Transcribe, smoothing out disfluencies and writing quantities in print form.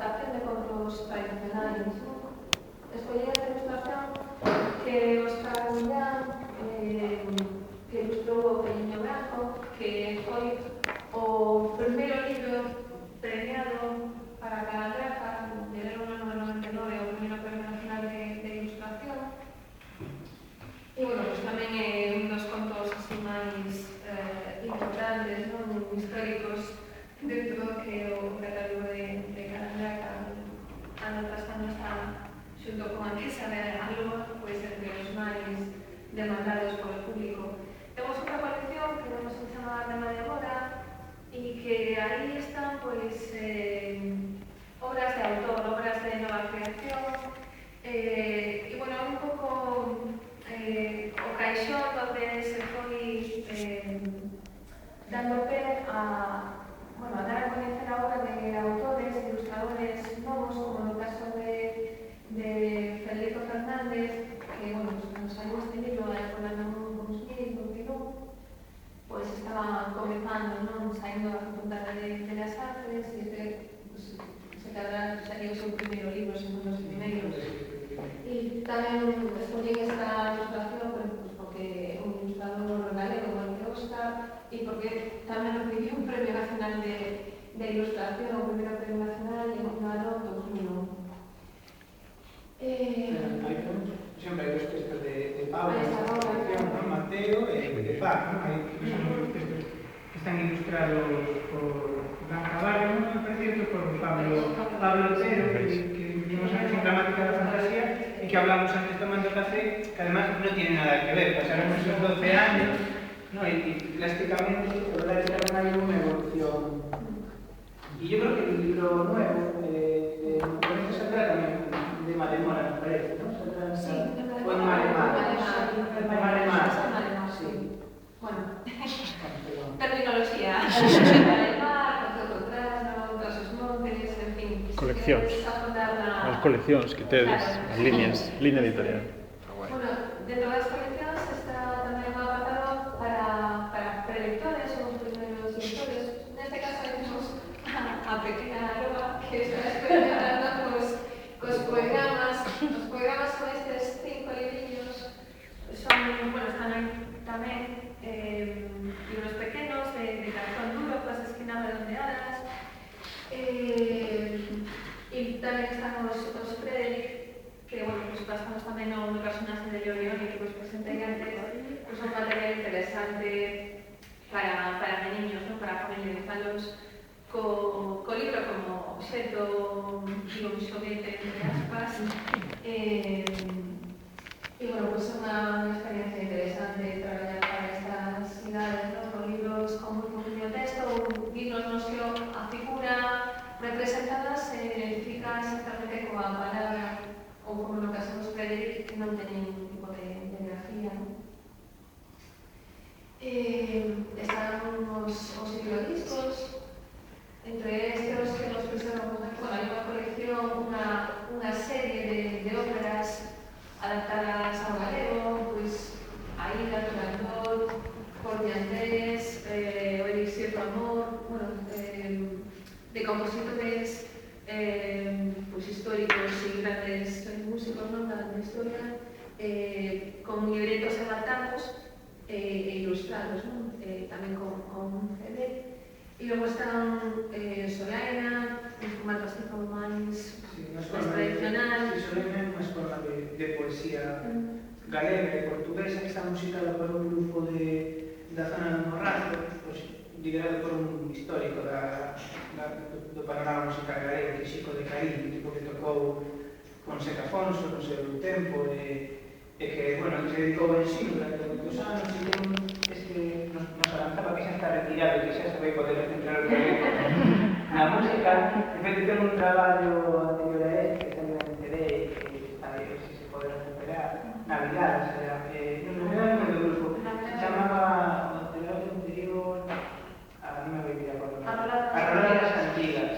adaptación de contos tradicionais. Escollí esta ilustración que Óscar Millán, que ilustrou o Pequeño Branco, que foi o primeiro libro premiado para Calandraca, de no ano 99, o primeiro premio nacional de ilustración. E, bueno, pues tamén é un dos contos así máis importantes, non? Históricos dentro do que o catálogo de Calandraca ano tras ano está xunto con a Quesa de Alba, pois entre os máis demandados polo público. Temos outra colección que vamos a chamar de Madegora e que aí están pois obras de autor, obras de nova creación e, bueno, un pouco o caixón onde se foi dando pé a dar a coñecer a obra de autores e ilustradores novos, como no caso de Federico Fernández, que, bueno, nos salió este libro por el ano 2021, pues estaba comenzando, non? Saindo da Facultade de Las Artes, e se quedará, sería o seu primeiro libro, segundo os primeiros. E tamén escollí esta ilustración porque é un ilustrador galego, Manuel Óscar, e porque tamén recibiu un premio nacional de ilustración, o primeiro premio nacional en o ano 2001. Sempre hai dos textos de Pablo, Mateo e de Paz, non? Hai textos que están ilustrados por Blanca Barrio, non? Parece que por Pablo Otero, que vimos antes en Gramática da Fantasía, e que hablamos antes tomando café, que además non tiene nada que ver, pasaron esos 12 años, ¿no? Y plásticamente, la verdad es que también hay una evolución. Y yo creo que el libro nuevo, con esto se trata también de Malemora, me parece, ¿no? Sí, o en Malemar. Sí. Bueno, terminoloxía. Malemar, Contrano, Tras os Montes, en fin. Coleccións. As coleccións que tedes, as líneas, línea editorial. Bueno, dentro das coleccións está tamén un apartado para prelectores ou os primeiros lectores. Neste caso temos a pequena Aroa, que está experimentando cos poegramas. Os poegramas son estes 5 librillos, están aí tamén libros pequenos de cartón duro, coas esquinas redondeadas, e tamén están os Frederick, que, basamos tamén no personaxe de Leo Leoni, que vos presentei antes, un material interesante para meniños, para familiarizalos co libro como obxeto, digo, un xoguete, entre aspas, e, bueno, é unha experiencia interesante traballar para estas idades, con libros con moi poquinho texto, ou libros nos que a figura representada se identifica exactamente coa palabra, ou como no caso dos Frederick, que non teñen ningún tipo de grafía. Están os microdiscos, entre estes que nos presentamos aquí, hai unha colección, unha serie de óperas adaptadas ao galego, pois a Ida, Turandot, Por Andrés, o Elixir do Amor, de compositores históricos e grandes músicos da historia, con libretos adaptados e ilustrados, tamén con CD. E logo están Solaina, un formato así como máis tradicional. Solaina é unha escola de poesía galega e portuguesa que está musitada por un grupo da zona do Morrazo, liderado por un histórico do panorama musical galego, que é Xico de Caín, un tipo que tocou con Seca Afonso no seu tempo e que, bueno, que se dedicou ao ensino durante moitos anos e que nos avanzaba que xa está retirado e que xa se vai poder centrar o proyecto na música. De feito, ten un traballo